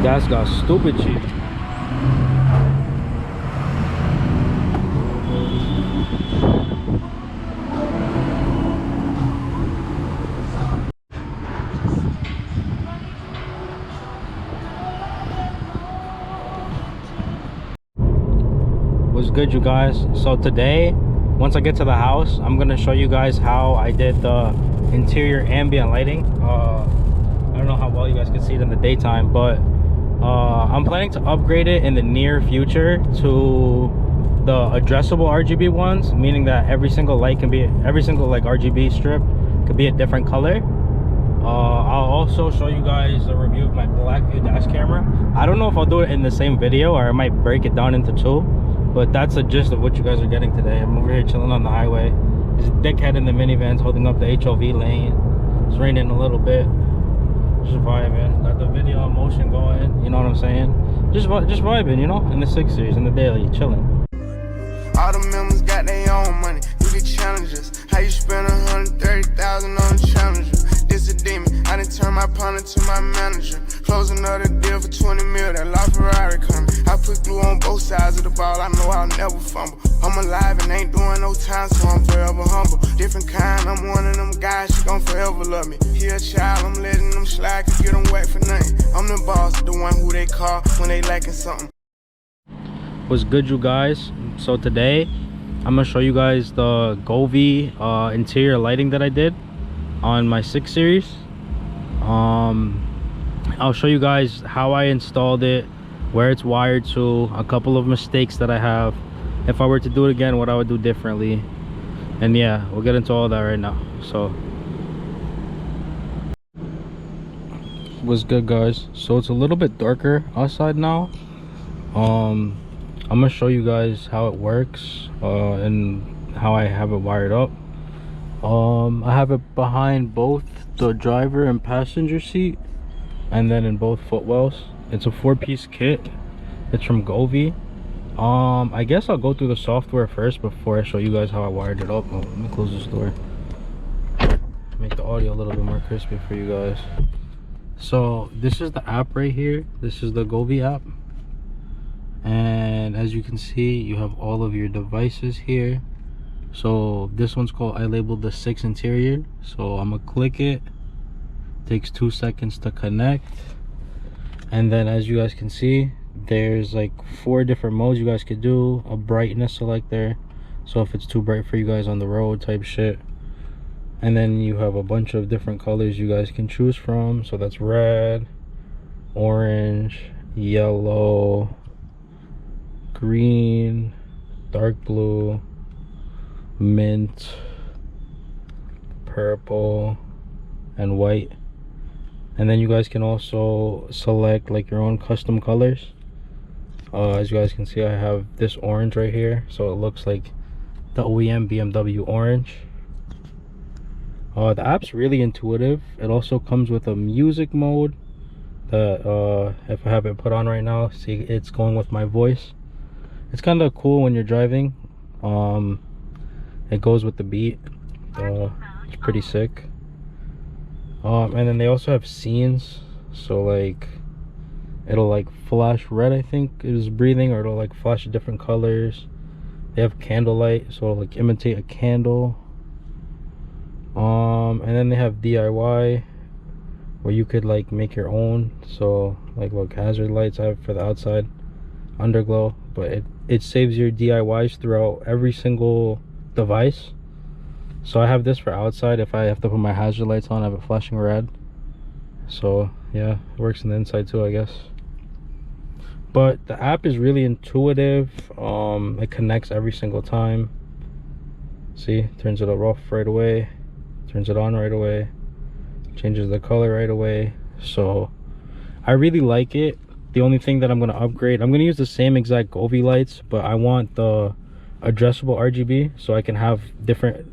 Gas got stupid cheap. What's good, you guys? So today, once I get to the house, I'm gonna show you guys how I did the interior ambient lighting. I don't know how well you guys can see it in the daytime, but I'm planning to upgrade it in the near future to the addressable RGB ones, meaning that every single light can be, every single like RGB strip could be a different color. I'll also show you guys a review of my black view dash camera. I don't know if I'll do it in the same video or I might break it down into two, but that's the gist of what you guys are getting today. I'm over here chilling on the highway. There's a dickhead in the minivan's holding up the HOV lane. It's raining a little bit. Just vibing. Got the video in motion going, you know what I'm saying? Just vibing, you know, in the 6 series, in the daily, chilling. All the members got their own money. You get challenges. How you spend 130,000 on a challenger? This a demon. I done turn my partner to my manager. Close another deal for 20 mil. That La Ferrari coming. I put glue on both sides of the ball. I know I'll never fumble. I'm alive and ain't doing no time, so I'm forever humble. Different kind. I'm one of them guys. She gon' forever love me. He a child. I'm letting them slide. Cause get them wet for nothing. I'm the boss. The one who they call when they lacking something. What's good, you guys? So today I'm gonna show you guys the Govee interior lighting that I did on my 6 series. I'll show you guys how I installed it, where it's wired to, a couple of mistakes that I have, if I were to do it again, what I would do differently, and yeah, we'll get into all that right now. So what's good, guys? So it's a little bit darker outside now. I'm gonna show you guys how it works and how I have it wired up. I have it behind both the driver and passenger seat, and then in both footwells. It's a 4-piece kit. It's from Govee. I guess I'll go through the software first before I show you guys how I wired it up. Oh, let me close this door, make the audio a little bit more crispy for you guys. So this is the app right here. This is the Govee app, and as you can see, you have all of your devices here. So this one's called, I labeled the 6 interior, so I'm gonna click it. Takes 2 seconds to connect, and then as you guys can see, there's like 4 different modes you guys could do. A brightness selector, so if it's too bright for you guys on the road type shit, and then you have a bunch of different colors you guys can choose from. So that's red, orange, yellow, green, dark blue, mint, purple, and white. And then you guys can also select like your own custom colors. As you guys can see, I have this orange right here, so it looks like the OEM BMW orange. The app's really intuitive. It also comes with a music mode that if I have it put on right now, see, it's going with my voice. It's kind of cool when you're driving. It goes with the beat. It's pretty sick. And then they also have scenes, so like it'll like flash red, I think it is breathing, or it'll like flash different colors. They have candlelight, so it'll like imitate a candle. And then they have DIY, where you could like make your own. So like, look, hazard lights I have for the outside, underglow, but it saves your DIYs throughout every single device. So I have this for outside. If I have to put my hazard lights on, I have it flashing red. So yeah, it works on the inside too, I guess. But the app is really intuitive. It connects every single time. See, turns it off right away, turns it on right away, changes the color right away. So I really like it. The only thing that I'm going to upgrade, I'm going to use the same exact Govee lights, but I want the addressable RGB, so I can have different,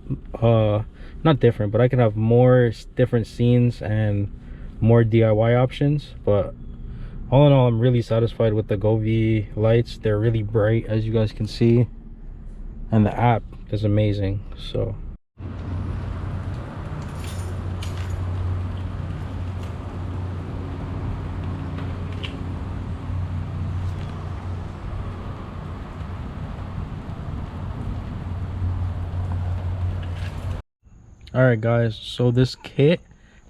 not different, but I can have more different scenes and more DIY options. But all in all, I'm really satisfied with the Govee lights. They're really bright, as you guys can see, and the app is amazing. So All right, guys, so this kit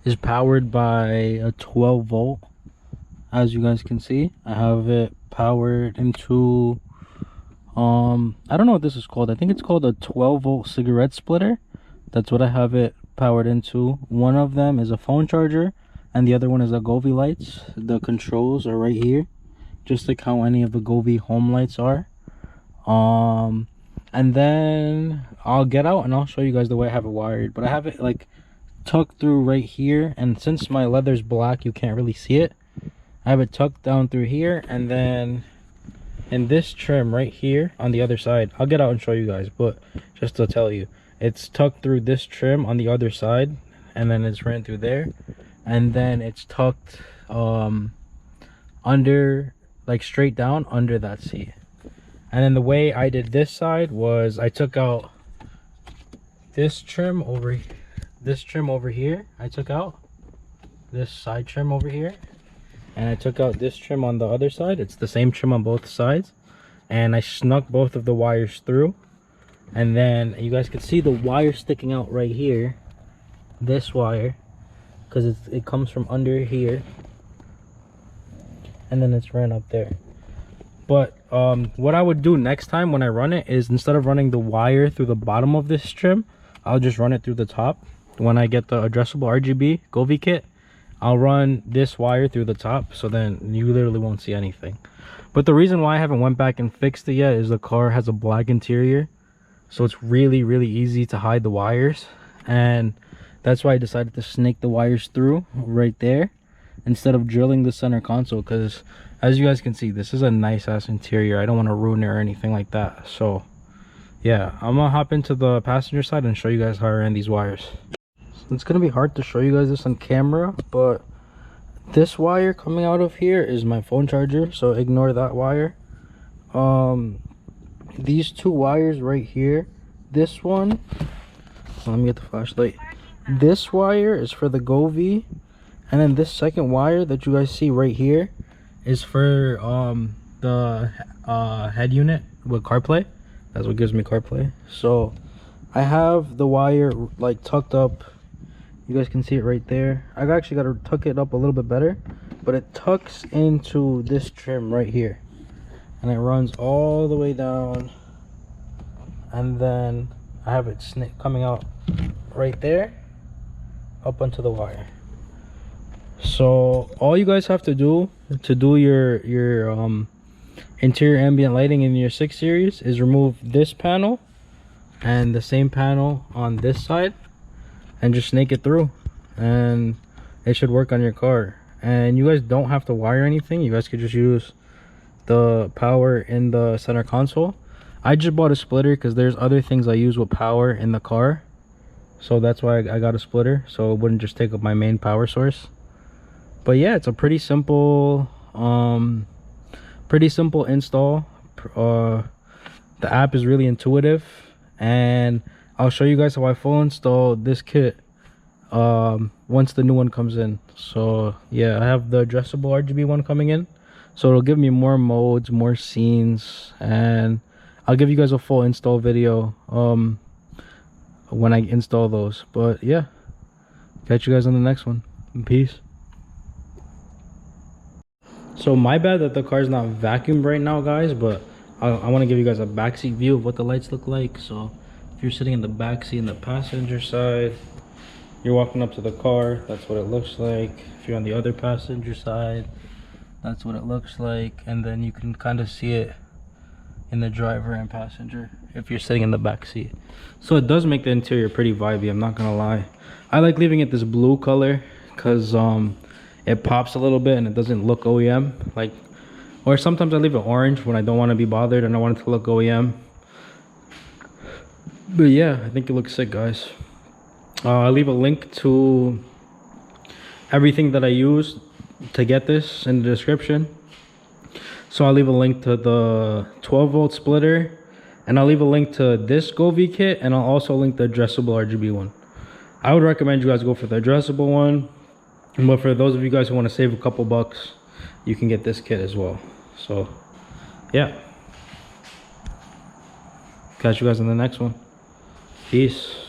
is powered by a 12 volt. As you guys can see, I have it powered into I don't know what this is called. I think it's called a 12 volt cigarette splitter. That's what I have it powered into. One of them is a phone charger and the other one is a Govee lights. The controls are right here, just like how any of the Govee home lights are. And then I'll get out and I'll show you guys the way I have it wired. But I have it like tucked through right here, and since my leather's black, you can't really see it. I have it tucked down through here, and then in this trim right here on the other side, I'll get out and show you guys, but just to tell you, it's tucked through this trim on the other side, and then it's ran through there, and then it's tucked under, like straight down under that seat. And then the way I did this side was I took out this trim over here. I took out this side trim over here, and I took out this trim on the other side. It's the same trim on both sides, and I snuck both of the wires through. And then you guys can see the wire sticking out right here, this wire, because it comes from under here, and then it's ran up there. But what I would do next time when I run it is, instead of running the wire through the bottom of this trim, I'll just run it through the top. When I get the addressable RGB Govi kit, I'll run this wire through the top, so then you literally won't see anything. But the reason why I haven't went back and fixed it yet is the car has a black interior, so it's really easy to hide the wires, and that's why I decided to snake the wires through right there instead of drilling the center console, because as you guys can see, this is a nice ass interior. I don't want to ruin it or anything like that. So yeah, I'm gonna hop into the passenger side and show you guys how I ran these wires. So it's gonna be hard to show you guys this on camera, but this wire coming out of here is my phone charger, so ignore that wire. These two wires right here, this one, let me get the flashlight. This wire is for the Govi, and then this second wire that you guys see right here is for the head unit with CarPlay. That's what gives me CarPlay. So I have the wire like tucked up. You guys can see it right there. I actually got to tuck it up a little bit better, but it tucks into this trim right here, and it runs all the way down, and then I have it coming out right there up onto the wire. So all you guys have to do your interior ambient lighting in your 6 series is remove this panel and the same panel on this side and just snake it through, and it should work on your car. And you guys don't have to wire anything. You guys could just use the power in the center console. I just bought a splitter because there's other things I use with power in the car, so that's why I got a splitter, so it wouldn't just take up my main power source. But yeah, it's a pretty simple install. The app is really intuitive, and I'll show you guys how I full install this kit once the new one comes in. So yeah, I have the addressable RGB one coming in, so it'll give me more modes, more scenes, and I'll give you guys a full install video when I install those. But yeah, catch you guys on the next one. Peace. So my bad that the car's not vacuumed right now, guys, but I want to give you guys a backseat view of what the lights look like. So if you're sitting in the backseat in the passenger side, you're walking up to the car, that's what it looks like. If you're on the other passenger side, that's what it looks like. And then you can kind of see it in the driver and passenger if you're sitting in the back seat. So it does make the interior pretty vibey, I'm not gonna lie. I like leaving it this blue color because it pops a little bit and it doesn't look OEM. Like, or sometimes I leave it orange when I don't want to be bothered and I want it to look OEM. But yeah, I think it looks sick, guys. I'll leave a link to everything that I use to get this in the description. So I'll leave a link to the 12 volt splitter, and I'll leave a link to this Govi kit, and I'll also link the addressable RGB one. I would recommend you guys go for the addressable one, but for those of you guys who want to save a couple bucks, you can get this kit as well. So yeah, catch you guys in the next one. Peace.